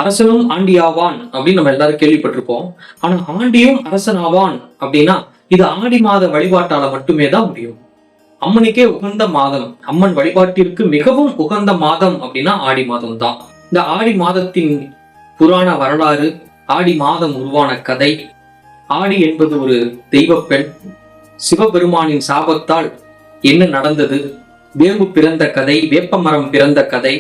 அரசனும் ஆண்டியாவான் அப்படின்னு நம்ம எல்லாரும் கேள்விப்பட்டிருப்போம். ஆனா ஆண்டியும் அரசன் ஆவான் அப்படின்னா இது ஆடி மாத வழிபாட்டால மட்டுமே தான் முடியும். அம்மனுக்கே உகந்த மாதம், அம்மன் வழிபாட்டிற்கு மிகவும் உகந்த மாதம் அப்படின்னா ஆடி மாதம் தான். இந்த ஆடி மாதத்தின் புராண வரலாறு, ஆடி மாதம் உருவான கதை, ஆடி என்பது ஒரு தெய்வ பெண், சிவபெருமானின் சாபத்தால் என்ன நடந்தது, வேம்பு பிறந்த கதை, வேப்பமரம் பிறந்த கதை,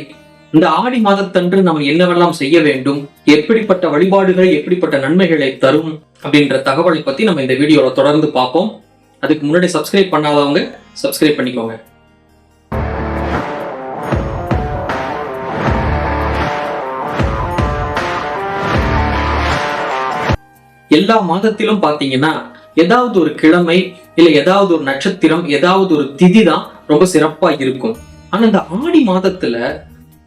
இந்த ஆடி மாதத்தன்று நம்ம என்னவெல்லாம் செய்ய வேண்டும், எப்படிப்பட்ட வழிபாடுகள் எப்படிப்பட்ட நன்மைகளை தரும் அப்படின்ற தகவலை பத்தி நம்ம இந்த வீடியோல தொடர்ந்து பார்ப்போம். அதுக்கு முன்னாடி சப்ஸ்கிரைப் பண்ணாதவங்க சப்ஸ்கிரைப் பண்ணிக்கோங்க. எல்லா மாதத்திலும் பாத்தீங்கன்னா ஏதாவது ஒரு கிழமை இல்ல ஏதாவது ஒரு நட்சத்திரம், ஏதாவது ஒரு திதி தான் ரொம்ப சிறப்பா இருக்கும். ஆனா இந்த ஆடி மாதத்துல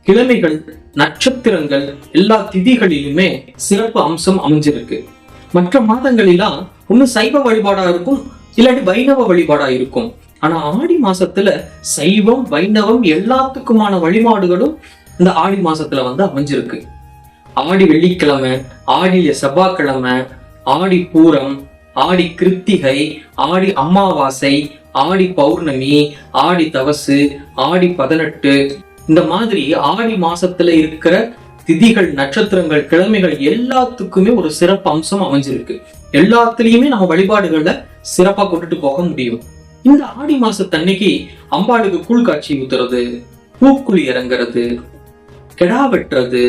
கிழமைகள், நட்சத்திரங்கள், எல்லா திதிகளிலுமே சிறப்பு அம்சம் அமைஞ்சிருக்கு. மற்ற மாதங்களெல்லாம் ஒண்ணு சைவ வழிபாடா இருக்கும், இல்லாட்டி வைணவ வழிபாடா இருக்கும். ஆனா ஆடி மாசத்துல சைவம் வைணவம் எல்லாத்துக்குமான வழிபாடுகளும் இந்த ஆடி மாசத்துல அமைஞ்சிருக்கு. ஆடி வெள்ளிக்கிழமை, ஆடி செவ்வாய்க்கிழமை, ஆடி பூரம், ஆடி கிருத்திகை, ஆடி அமாவாசை, ஆடி பௌர்ணமி, ஆடி தவசு, ஆடி 18, இந்த மாதிரி ஆடி மாசத்துல இருக்கிற திதிகள், நட்சத்திரங்கள், கிழமைகள் எல்லாத்துக்குமே ஒரு சிறப்பு அம்சம் அமைஞ்சிருக்கு. எல்லாத்துலயுமே நம்ம வழிபாடுகள்ல சிறப்பா கொண்டுட்டு போக முடியும். இந்த ஆடி மாசத்தன்னைக்கு அம்பாளுக்கு கூழ் காட்சி ஊத்துறது, பூக்குழி இறங்குறது, கெடா வெட்டுறது,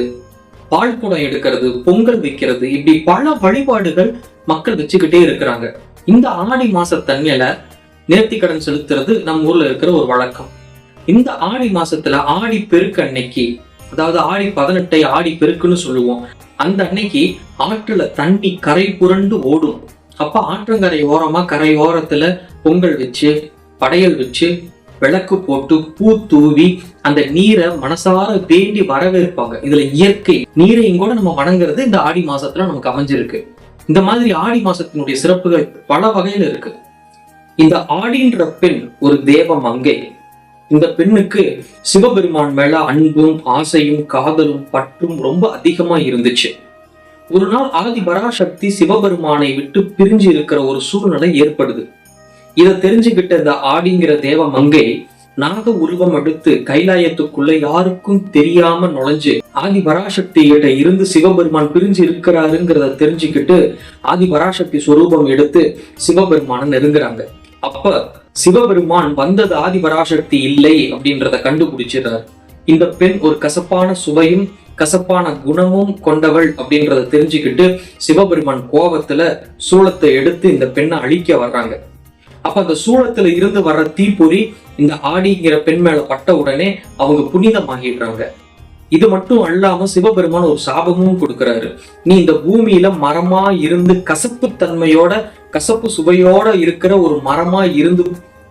பால் குடம் எடுக்கிறது, பொங்கல் வைக்கிறது, இப்படி பல வழிபாடுகள் மக்கள் வச்சுக்கிட்டே இருக்கிறாங்க. இந்த ஆடி மாசத்தன்னையில நேர்த்திக்கடன் செலுத்துறது நம்ம ஊர்ல இருக்கிற ஒரு வழக்கம். இந்த ஆடி மாசத்துல ஆடி பெருக்கு அன்னைக்கு, அதாவது ஆடி 18 ஆடி பெருக்குன்னு சொல்லுவோம். அந்த அன்னைக்கு ஆற்றுல தண்ணி கரை புரண்டு ஓடும். அப்ப ஆற்றங்கரை ஓரமா கரை ஓரத்துல பொங்கல் வச்சு, படையல் வச்சு, விளக்கு போட்டு, பூ தூவி அந்த நீரை மனசார வேண்டி வரவேற்பாங்க. இதுல இயற்கை நீரையும் கூட நம்ம வணங்குறது இந்த ஆடி மாசத்துல நமக்கு அமைஞ்சிருக்கு. இந்த மாதிரி ஆடி மாசத்தினுடைய சிறப்புகள் பல வகையில இருக்கு. இந்த ஆடின்ற பெண் ஒரு தேவ மங்கை. இந்த பெண்ணுக்கு சிவபெருமான் மேல அன்பும் ஆசையும் காதலும் பற்றும் ரொம்ப அதிகமா இருந்துச்சு. ஒரு நாள் ஆதி பராசக்தி சிவபெருமானை விட்டு பிரிஞ்சு இருக்கிற ஒரு சூழ்நிலை ஏற்படுது. இதை தெரிஞ்சுக்கிட்ட இந்த ஆடிங்கிற தேவ மங்கை நாக உருவம் எடுத்து கைலாயத்துக்குள்ள யாருக்கும் தெரியாம நுழைஞ்சு ஆதி பராசக்தி கிட்ட இருந்து சிவபெருமான் பிரிஞ்சு இருக்கிறாருங்கிறத தெரிஞ்சுக்கிட்டு ஆதி பராசக்தி சொரூபம் எடுத்து சிவபெருமான நெருங்குறாங்க. அப்ப சிவபெருமான் வந்தது ஆதி பராசக்தி இல்லை அப்படின்றத கண்டுபிடிச்சிடுறார். இந்த பெண் ஒரு கசப்பான சுவையும் கசப்பான குணமும் கொண்டவள் அப்படின்றத தெரிஞ்சுக்கிட்டு சிவபெருமான் கோபத்துல சூளத்தை எடுத்து இந்த பெண்ணை அழிக்க வர்றாங்க. அப்ப அந்த சூளத்துல இருந்து வர்ற தீப்பொறி இந்த ஆடிங்கிற பெண் மேல பட்ட உடனே அவங்க புனிதமாகிடுறாங்க. இது மட்டும் அல்லாம சிவபெருமான் ஒரு சாபமும் கொடுக்கிறாரு. நீ இந்த பூமியில மரமா இருந்து கசப்பு தன்மையோட, கசப்பு சுவையோட இருக்கிற ஒரு மரமா இருந்து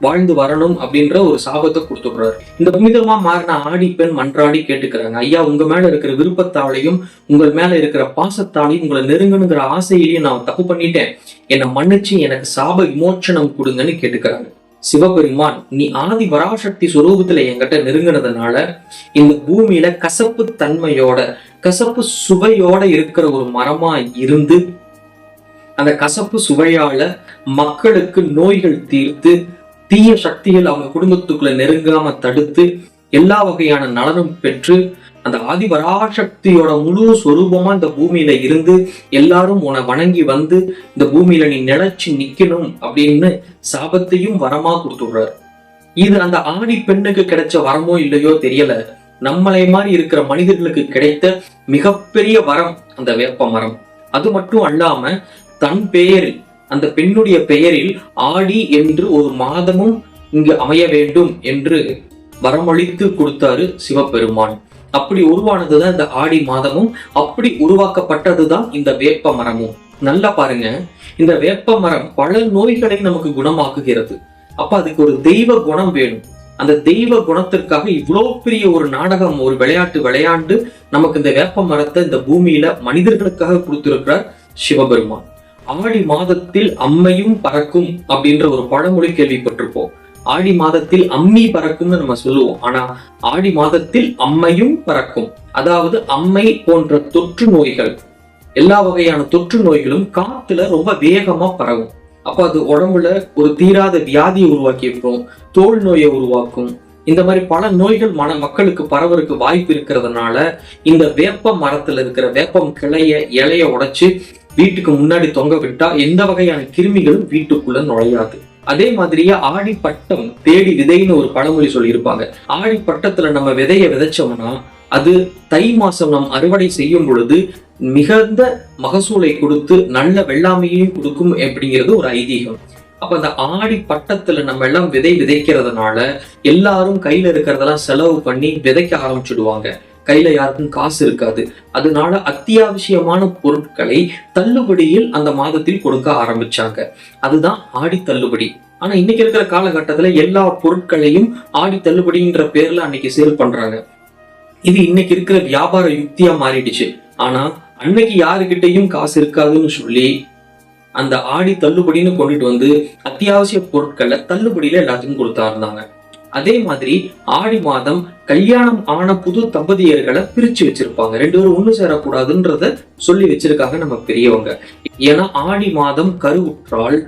வாழ்ந்து வரணும் அப்படின்ற ஒரு சாபத்தை கொடுத்துடுறாரு. இந்த புனிதமா மாறின ஆடி பெண் மன்றாடி கேட்டுக்கிறாங்க, ஐயா உங்க மேல இருக்கிற விருப்பத்தாலையும் உங்கள் மேல இருக்கிற பாசத்தாலையும் உங்களை நெருங்கணுங்கிற ஆசையிலையும் நான் தப்பு பண்ணிட்டேன், என்னை மன்னிச்சு எனக்கு சாப விமோச்சனம் கொடுங்கன்னு கேட்டுக்கிறாங்க. சிவபெருமான் நீ ஆதி பராசக்தி சுரூபத்துல என்கிட்ட நெருங்கினதுனால இந்த பூமியில கசப்பு தன்மையோட கசப்பு சுவையோட இருக்கிற ஒரு மரமா இருந்து அந்த கசப்பு சுவையால மக்களுக்கு நோய்கள் தீர்த்து, தீய சக்திகள் அவங்க குடும்பத்துக்குள்ள நெருங்காம தடுத்து, எல்லா வகையான நலனும் பெற்று அந்த ஆதிபராசக்தியோட முழு சொரூபமா இந்த பூமியில இருந்து எல்லாரும் உன்னை வணங்கி வந்து இந்த பூமியில நீ நிலைச்சு நிக்கணும் அப்படின்னு சாபத்தையும் வரமா கொடுத்துடுறாரு. இது அந்த ஆடி பெண்ணுக்கு கிடைச்ச வரமோ இல்லையோ தெரியல, நம்மளை மாதிரி இருக்கிற மனிதர்களுக்கு கிடைத்த மிகப்பெரிய வரம் அந்த வேப்ப மரம். அது மட்டும் அல்லாம தன் பெயரில், அந்த பெண்ணுடைய பெயரில் ஆடி என்று ஒரு மாதமும் இங்கு அமைய வேண்டும் என்று வரமளித்து கொடுத்தாரு சிவபெருமான். அப்படி உருவானதுதான் இந்த ஆடி மாதமும், அப்படி உருவாக்கப்பட்டதுதான் இந்த வேப்ப மரமும். நல்லா பாருங்க, இந்த வேப்ப மரம் பல நோய்களை நமக்கு குணமாக்குகிறது. அப்ப அதுக்கு ஒரு தெய்வ குணம் வேணும். அந்த தெய்வ குணத்திற்காக இவ்வளவு பெரிய ஒரு நாடகம், ஒரு விளையாட்டு விளையாண்டு நமக்கு இந்த வேப்ப மரத்தை இந்த பூமியில மனிதர்களுக்காக கொடுத்திருக்கிறார் சிவபெருமான். ஆடி மாதத்தில் அம்மையும் பறக்கும் அப்படின்ற ஒரு பழமொழி கேள்விப்பட்டிருப்போம். ஆடி மாதத்தில் அம்மி பறக்கும்னு நம்ம சொல்லுவோம். ஆனா ஆடி மாதத்தில் அம்மையும் பறக்கும். அதாவது அம்மை போன்ற தொற்று நோய்கள், எல்லா வகையான தொற்று நோய்களும் காத்துல ரொம்ப வேகமா பரவும். அப்ப அது உடம்புல ஒரு தீராத வியாதியை உருவாக்கி இருக்கும், தோல் நோயை உருவாக்கும். இந்த மாதிரி பல நோய்கள் மக்களுக்கு பரவருக்கு வாய்ப்பு இருக்கிறதுனால இந்த வேப்ப மரத்துல இருக்கிற வேப்பம் இலைய உடைச்சு வீட்டுக்கு முன்னாடி தொங்க விட்டா எந்த வகையான கிருமிகளும் வீட்டுக்குள்ள நுழையாது. அதே மாதிரியே ஆடி பட்டம் தேடி விதைன்னு ஒரு பழமொழி சொல்லியிருப்பாங்க. ஆடி பட்டத்துல நம்ம விதைய விதைச்சோம்னா அது தை மாசம் நாம் அறுவடை செய்யும் பொழுது மிகுந்த மகசூலை கொடுத்து நல்ல வெள்ளாமையையும் கொடுக்கும் அப்படிங்கிறது ஒரு ஐதீகம். அப்ப அந்த ஆடி பட்டத்துல நம்ம எல்லாம் விதைக்கிறதுனால எல்லாரும் கையில இருக்கிறதெல்லாம் செலவு பண்ணி விதைக்க ஆரம்பிச்சுடுவாங்க. கையில யாருக்கும் காசு இருக்காது. அதனால அத்தியாவசியமான பொருட்களை தள்ளுபடியில் அந்த மாதத்தில் கொடுக்க ஆரம்பிச்சாங்க. அதுதான் ஆடி தள்ளுபடி. ஆனா இன்னைக்கு இருக்கிற காலகட்டத்துல எல்லா பொருட்களையும் ஆடி தள்ளுபடின்ற பேர்ல அன்னைக்கு சேல் பண்றாங்க. இது இன்னைக்கு இருக்கிற வியாபார யுக்தியா மாறிடுச்சு. ஆனா அன்னைக்கு யாருக்கிட்டையும் காசு இருக்காதுன்னு சொல்லி அந்த ஆடி தள்ளுபடின்னு கொண்டுட்டு வந்து அத்தியாவசிய பொருட்களை தள்ளுபடியில எல்லாத்துக்கும் கொடுத்தா இருந்தாங்க. அதே மாதிரி ஆடி மாதம் கல்யாணம் ஆன புது தம்பதியர்களை பிரிச்சு வச்சிருப்பாங்க. 2 பேரும் ஒண்ணு சேரக்கூடாதுன்றத சொல்லி வச்சிருக்காங்க நம்ம பெரியவங்க. ஏன்னா ஆடி மாதம் கருவுற்றால்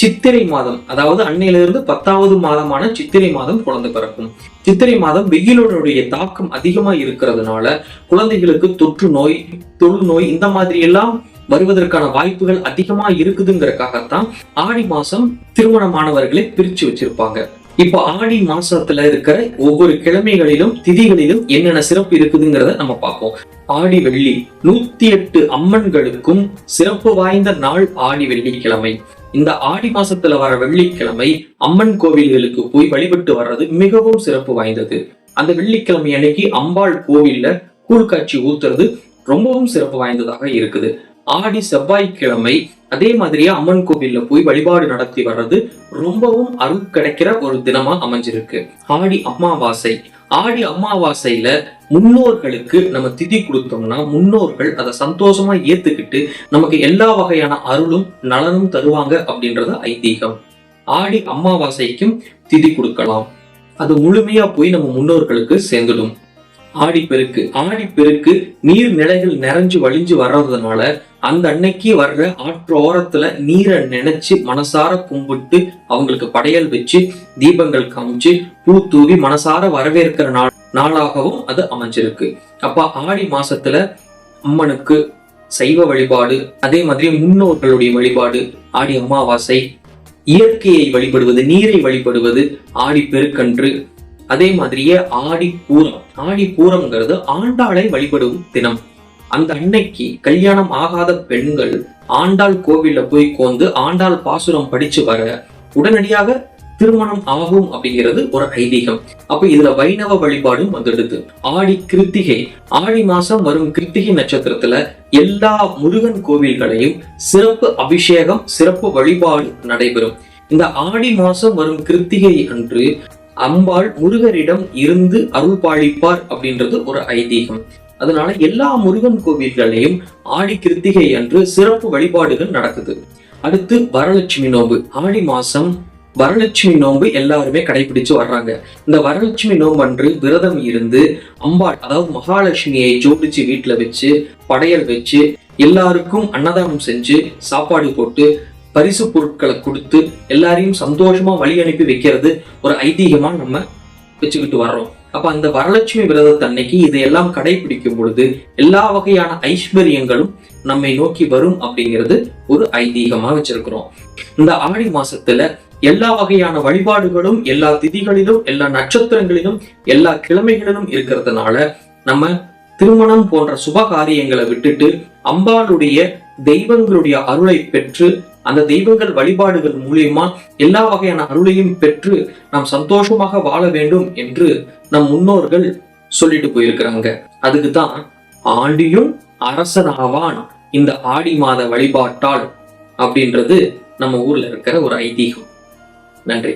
சித்திரை மாதம், அதாவது அன்னையிலிருந்து 10வது மாதமான சித்திரை மாதம் குழந்தை பிறக்கும். சித்திரை மாதம் வெயிலுடைய தாக்கம் அதிகமா இருக்கிறதுனால குழந்தைகளுக்கு தொற்று நோய், தொழு நோய் இந்த மாதிரி எல்லாம் வருவதற்கான வாய்ப்புகள் அதிகமா இருக்குதுங்கிறதுக்காகத்தான் ஆடி மாசம் திருமணமானவர்களை பிரிச்சு வச்சிருப்பாங்க. இப்போ ஆடி மாசத்துல இருக்கிற ஒவ்வொரு கிழமைகளிலும் திதிகளிலும் என்னென்ன சிறப்பு இருக்குதுங்கிறத நம்ம பார்ப்போம். ஆடி வெள்ளி 108 அம்மன்களுக்கும் சிறப்பு வாய்ந்த நாள் ஆடி வெள்ளிக்கிழமை. இந்த ஆடி மாசத்துல வர வெள்ளிக்கிழமை அம்மன் கோவில்களுக்கு போய் வழிபட்டு வர்றது மிகவும் சிறப்பு வாய்ந்தது. அந்த வெள்ளிக்கிழமை அன்னைக்கு அம்பாள் கோவில்ல கூழ் காட்சி ஊத்துறது ரொம்பவும் சிறப்பு வாய்ந்ததாக இருக்குது. ஆடி செவ்வாய்க்கிழமை அதே மாதிரியே அம்மன் கோவில்ல போய் வழிபாடு நடத்தி வர்றது ரொம்பவும் அருள் கிடைக்கிற ஒரு தினமா அமைஞ்சிருக்கு. ஆடி அமாவாசை. ஆடி அமாவாசையில முன்னோர்களுக்கு நம்ம திதி கொடுத்தோம்னா முன்னோர்கள் அதை சந்தோஷமா ஏத்துக்கிட்டு நமக்கு எல்லா வகையான அருளும் நலனும் தருவாங்க அப்படின்றது ஐதீகம். ஆடி அமாவாசைக்கும் திதி கொடுக்கலாம். அது முழுமையா போய் நம்ம முன்னோர்களுக்கு சேர்ந்துடும். ஆடிப்பெருக்கு. ஆடிப்பெருக்கு நீர்நிலைகள் நிறைஞ்சு வழிஞ்சு வர்றதுனால அந்த அன்னைக்கு வர்ற ஆற்றோரத்துல நீரை நினைச்சு மனசார கும்பிட்டு அவங்களுக்கு படையல் வச்சு தீபங்கள் காமிச்சு பூ தூவி மனசார வரவேற்கிற நாளாகவும் அது அமைஞ்சிருக்கு. அப்ப ஆடி மாசத்துல அம்மனுக்கு சைவ வழிபாடு, அதே மாதிரி முன்னோர்களுடைய வழிபாடு, ஆடி அமாவாசை, இயற்கையை வழிபடுவது, நீரை வழிபடுவது ஆடி பெருக்கன்று. அதே மாதிரியே ஆடி பூரம். ஆடி பூரம்ங்கிறது ஆண்டாளை வழிபடும் தினம். அந்த அன்னைக்கு கல்யாணம் ஆகாத பெண்கள் ஆண்டாள் கோவில்ல போய் கோந்து ஆண்டாள் பாசுரம் படிச்சு வர உடனடியாக திருமணம் ஆகும் அப்படிங்கிறது ஒரு ஐதீகம். அப்ப இதுல வைணவ வழிபாடும் வந்துடுது. ஆடி கிருத்திகை. ஆடி மாசம் வரும் கிருத்திகை நட்சத்திரத்துல எல்லா முருகன் கோவில்களையும் சிறப்பு அபிஷேகம், சிறப்பு வழிபாடு நடைபெறும். இந்த ஆடி மாசம் வரும் கிருத்திகை அன்று அம்பாள் முருகரிடம் இருந்து அருள் பாலிப்பார் அப்படின்றது ஒரு ஐதீகம். அதனால எல்லா முருகன் கோவில்களையும் ஆடி கிருத்திகை அன்று சிறப்பு வழிபாடுகள் நடக்குது. அடுத்து வரலட்சுமி நோன்பு. ஆடி மாசம் வரலட்சுமி நோன்பு எல்லாருமே கடைபிடிச்சு வர்றாங்க. இந்த வரலட்சுமி நோன்பு அன்று விரதம் இருந்து அம்பாள், அதாவது மகாலட்சுமியை ஜோடிச்சு வீட்டுல வச்சு படையல் வச்சு எல்லாருக்கும் அன்னதானம் செஞ்சு சாப்பாடு போட்டு பரிசு பொருட்களை கொடுத்து எல்லாரையும் சந்தோஷமா வழி அனுப்பி வைக்கிறது ஒரு ஐதீகமா நம்ம வச்சுக்கிட்டு வர்றோம். அப்ப அந்த வரலட்சுமி விரதத்தை அன்னைக்கு இதையெல்லாம் கடைபிடிக்கும் பொழுது எல்லா வகையான ஐஸ்வர்யங்களும் நம்மை நோக்கி வரும் அப்படிங்கிறது ஒரு ஐதீகமா வச்சிருக்கிறோம். இந்த ஆடி மாசத்துல எல்லா வகையான வழிபாடுகளும் எல்லா திதிகளிலும், எல்லா நட்சத்திரங்களிலும், எல்லா கிழமைகளிலும் இருக்கிறதுனால நம்ம திருமணம் போன்ற சுப காரியங்களை விட்டுட்டு அம்பாளுடைய தெய்வங்களுடைய அருளை பெற்று அந்த தெய்வங்கள் வழிபாடுகள் மூலியமா எல்லா வகையான அருளையும் பெற்று நாம் சந்தோஷமாக வாழ வேண்டும் என்று நம் முன்னோர்கள் சொல்லிட்டு போயிருக்கிறாங்க. அதுக்குதான் ஆண்டியும் அரசனாவான் இந்த ஆடி மாத வழிபாட்டால் அப்படின்றது நம்ம ஊர்ல இருக்கிற ஒரு ஐதீகம். நன்றி.